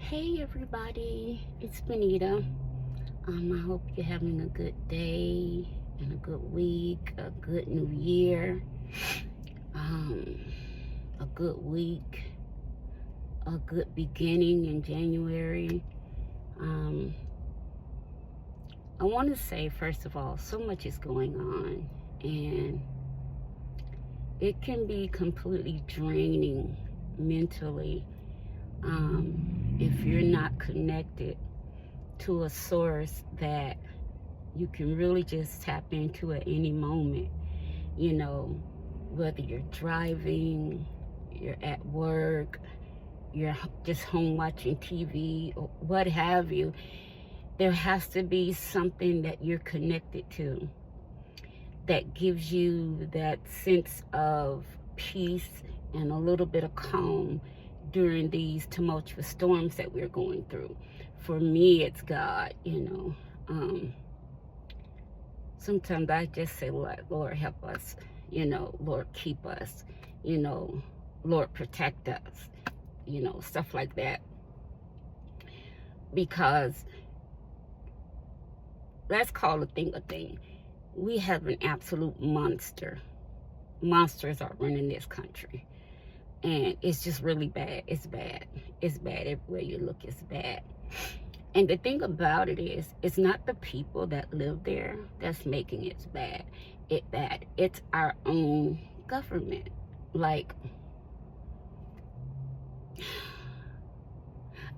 Hey everybody, it's Benita. I hope you're having a good day and a good week, a good new year, um, a good week, a good beginning in January. Um, I want to say, first of all, so much is going on, and it can be completely draining mentally if you're not connected to a source that you can really just tap into at any moment. You know, whether you're driving, you're at work, you're just home watching TV, or what have you, there has to be something that you're connected to that gives you that sense of peace and a little bit of calm during these tumultuous storms that we're going through. For me, it's God. Sometimes I just say, Lord, help us, Lord, keep us, you know, Lord, protect us, stuff like that. Because let's call a thing a thing. We have an absolute monster. Monsters are running this country. And it's just really bad. It's bad. It's bad everywhere you look. It's bad. And the thing about it is, it's not the people that live there that's making it bad. It's our own government. Like,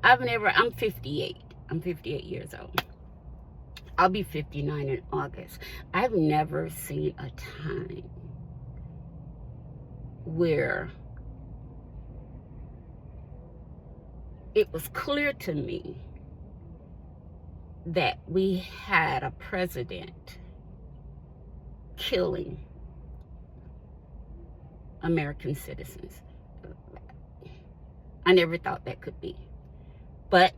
I'm 58. I'm 58 years old. I'll be 59 in August. I've never seen a time where it was clear to me that we had a president killing American citizens. I never thought that could be. But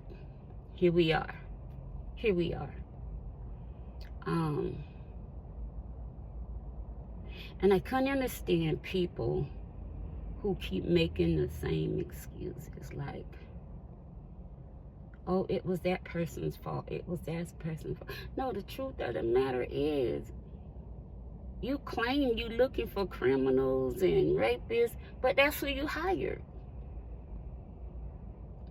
here we are. Here we are. And I can't understand people who keep making the same excuses, like, oh, it was that person's fault. It was that person's fault. No, the truth of the matter is, you claim you looking for criminals and rapists, but that's who you hired.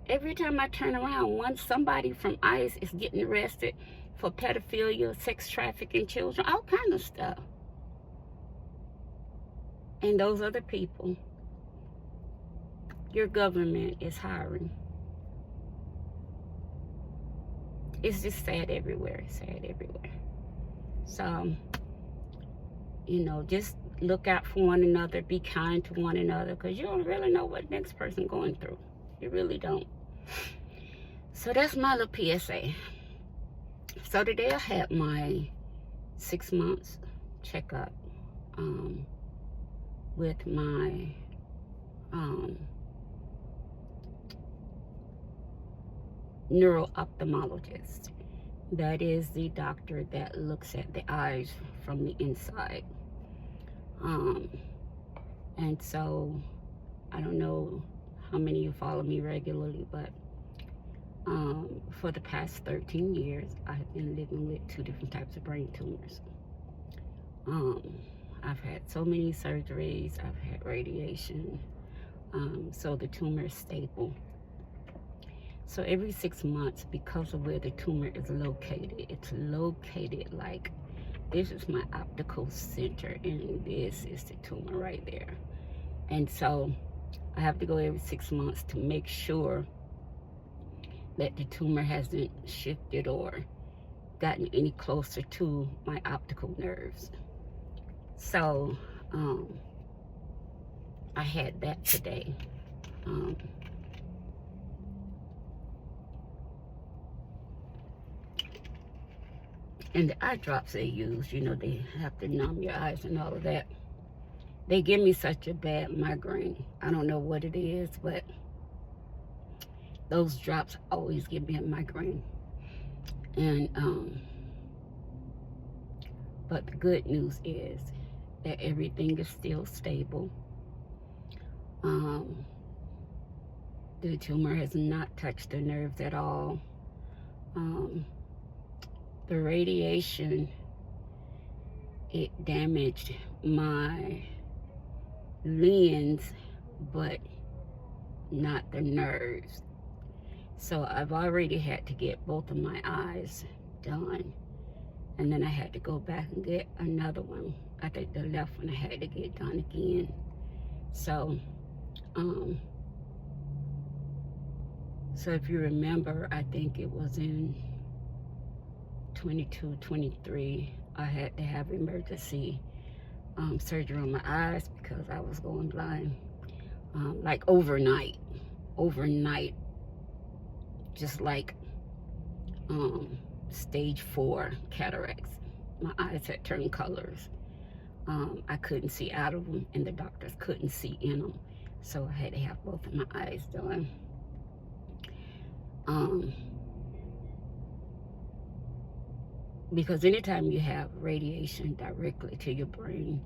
Every time I turn around, somebody from ICE is getting arrested for pedophilia, sex trafficking children, all kind of stuff. And those other people, your government is hiring. It's just sad everywhere. Sad everywhere. So, just look out for one another. Be kind to one another, because you don't really know what the next person going through. You really don't. So that's my little PSA. So today I had my 6 months checkup with my NeuroOphthalmologist. That is the doctor that looks at the eyes from the inside. And so I don't know how many of you follow me regularly, but for the past 13 years, I've been living with 2 different types of brain tumors. I've had so many surgeries, I've had radiation, so the tumor is stable. So every 6 months, because of where the tumor is located, it's located like, this is my optical center, and this is the tumor right there. And so I have to go every 6 months to make sure that the tumor hasn't shifted or gotten any closer to my optical nerves. So I had that today. And the eye drops they use, they have to numb your eyes and all of that. They give me such a bad migraine. I don't know what it is, but those drops always give me a migraine. And but the good news is that everything is still stable. The The tumor has not touched the nerves at all. The radiation, it damaged my lens, but not the nerves. So I've already had to get both of my eyes done. And then I had to go back and get another one. I think the left one I had to get done again. So, so if you remember, I think it was in 22, 23, I had to have emergency surgery on my eyes because I was going blind. Like overnight, just like stage 4 cataracts. My eyes had turned colors. I couldn't see out of them, and the doctors couldn't see in them. So I had to have both of my eyes done. Because anytime you have radiation directly to your brain,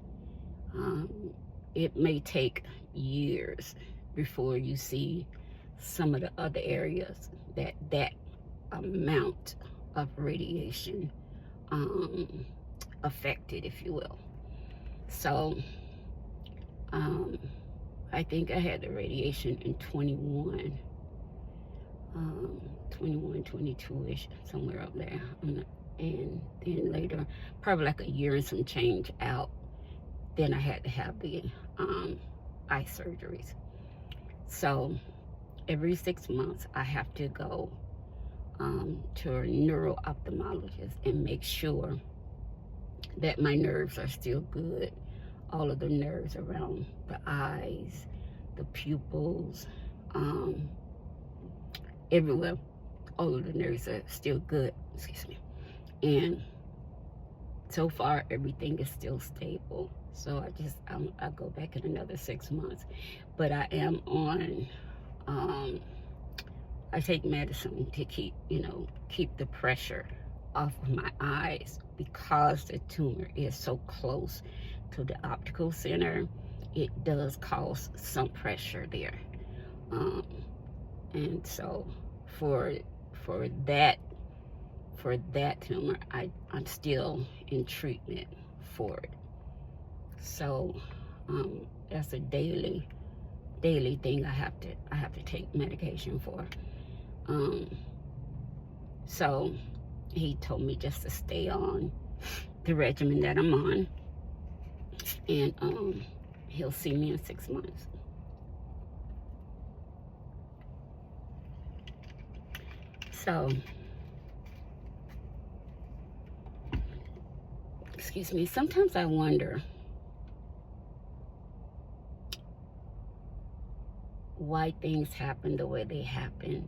it may take years before you see some of the other areas that amount of radiation affected, if you will. So I think I had the radiation in 21, 22-ish, somewhere up there. And then later, probably like a year and some change out, then I had to have the eye surgeries. So every 6 months, I have to go to a NeuroOphthalmologist and make sure that my nerves are still good. All of the nerves around the eyes, the pupils, everywhere. All of the nerves are still good, excuse me. And so far, everything is still stable. So I'll go back in another 6 months. But I am on, I take medicine to keep the pressure off of my eyes, because the tumor is so close to the optical center. It does cause some pressure there. And so for that tumor, I'm still in treatment for it. So that's a daily thing I have to take medication for. So he told me just to stay on the regimen that I'm on, and he'll see me in 6 months. So, excuse me, sometimes I wonder why things happen the way they happen.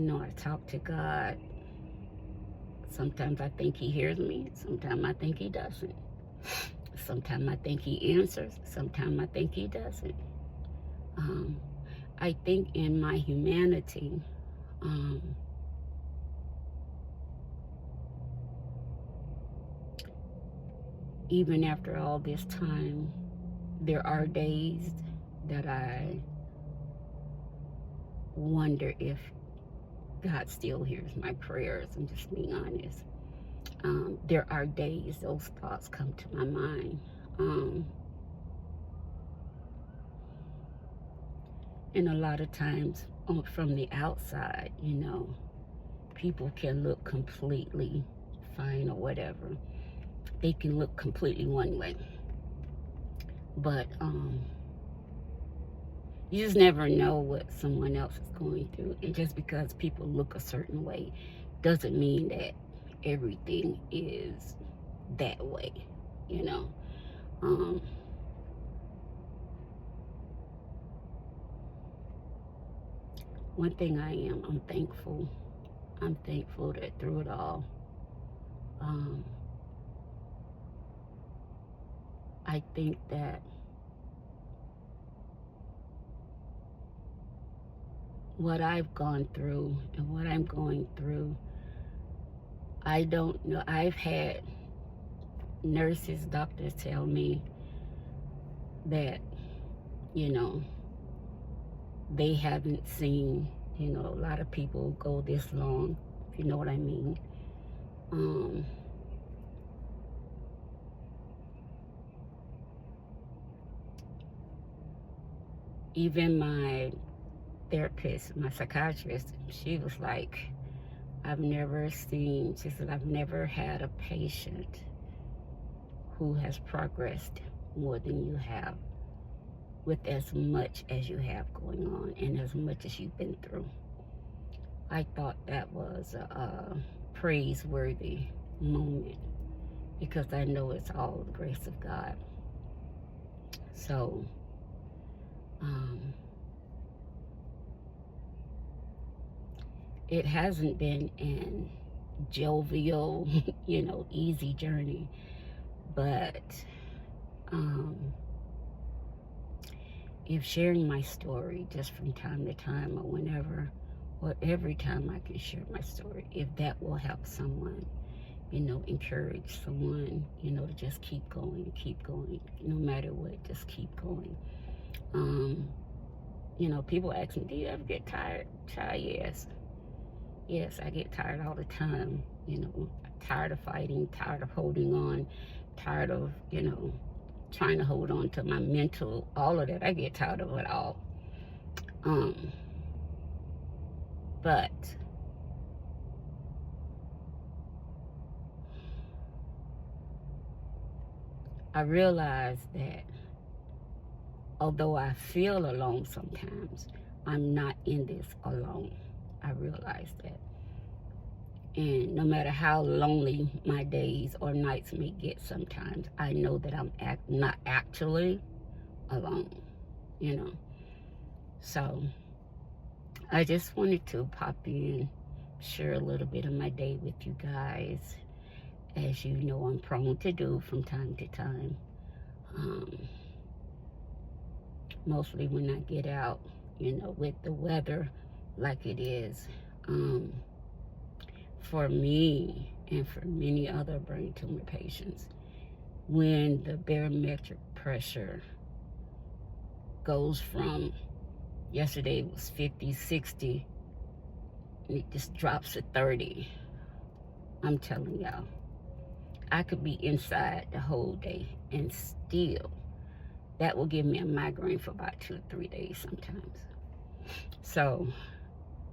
I talk to God. Sometimes I think he hears me. Sometimes I think he doesn't. Sometimes I think he answers. Sometimes I think he doesn't. I think in my humanity, even after all this time, there are days that I wonder if God still hears my prayers. I'm just being honest. There are days those thoughts come to my mind. And a lot of times from the outside, people can look completely fine or whatever. They can look completely one way. But you just never know what someone else is going through. And just because people look a certain way doesn't mean that everything is that way, One thing I'm thankful. I'm thankful that through it all, I think that what I've gone through and what I'm going through, I don't know. I've had nurses, doctors tell me that, they haven't seen, you know, a lot of people go this long, if you know what I mean. Even my therapist, my psychiatrist, she was like, she said, I've never had a patient who has progressed more than you have with as much as you have going on and as much as you've been through. I thought that was a praiseworthy moment because I know it's all the grace of God. So, it hasn't been an jovial, you know, easy journey, but if sharing my story just from time to time or whenever, or every time I can share my story, if that will help someone, you know, encourage someone, you know, to just keep going, no matter what, just keep going. You know, people ask me, do you ever get tired? Child, yes. Yes, I get tired all the time, you know, tired of fighting, tired of holding on, tired of, you know, trying to hold on to my mental, all of that. I get tired of it all. But I realize that although I feel alone sometimes, I'm not in this alone. I realize that. And no matter how lonely my days or nights may get sometimes, I know that I'm not actually alone, you know. So I just wanted to pop in, share a little bit of my day with you guys, as you know I'm prone to do from time to time. Mostly when I get out, you know, with the weather like it is. For me and for many other brain tumor patients, when the barometric pressure goes from, yesterday it was 50, 60, and it just drops to 30, I'm telling y'all, I could be inside the whole day and still, that will give me a migraine for about 2 or 3 days sometimes. So,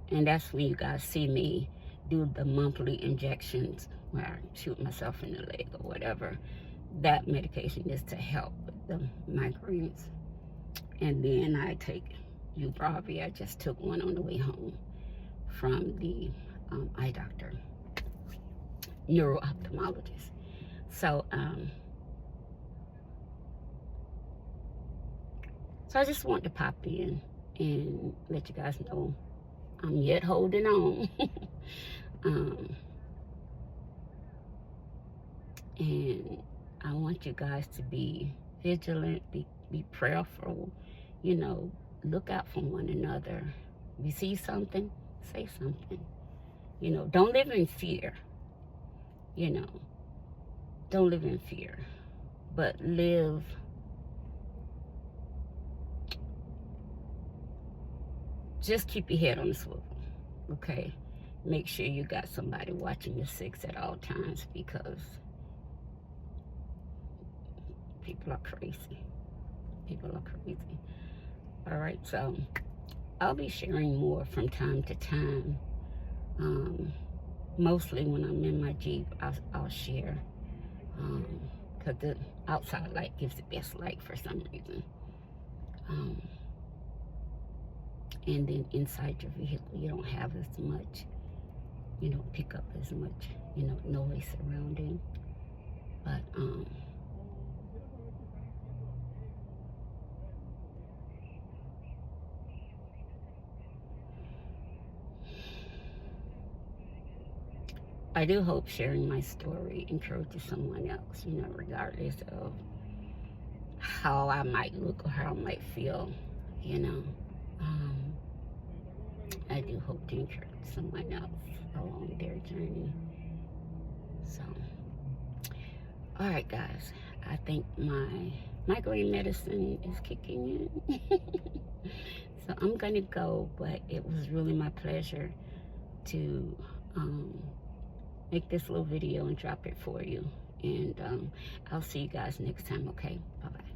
and that's when you guys see me do the monthly injections where I shoot myself in the leg or whatever. That medication is to help with the migraines. And then I take Ubrave. I just took one on the way home from the eye doctor, NeuroOphthalmologist. So, so I just want to pop in and let you guys know I'm yet holding on. And I want you guys to be vigilant, be prayerful, you know, look out for one another. If you see something, say something. You know, don't live in fear. You know, don't live in fear, but live just keep your head on the swivel, okay? Make sure you got somebody watching your six at all times, because people are crazy. People are crazy. All right, so I'll be sharing more from time to time. Mostly when I'm in my Jeep, I'll share, because the outside light gives the best light for some reason. And then inside your vehicle, you don't have as much, you know, pick up as much, you know, noise surrounding. But I do hope sharing my story encourages someone else, you know, regardless of how I might look or how I might feel, you know. I do hope to encourage someone else along their journey. So, all right, guys, I think my migraine medicine is kicking in. So I'm gonna go, but it was really my pleasure to make this little video and drop it for you. And I'll see you guys next time, okay? Bye-bye.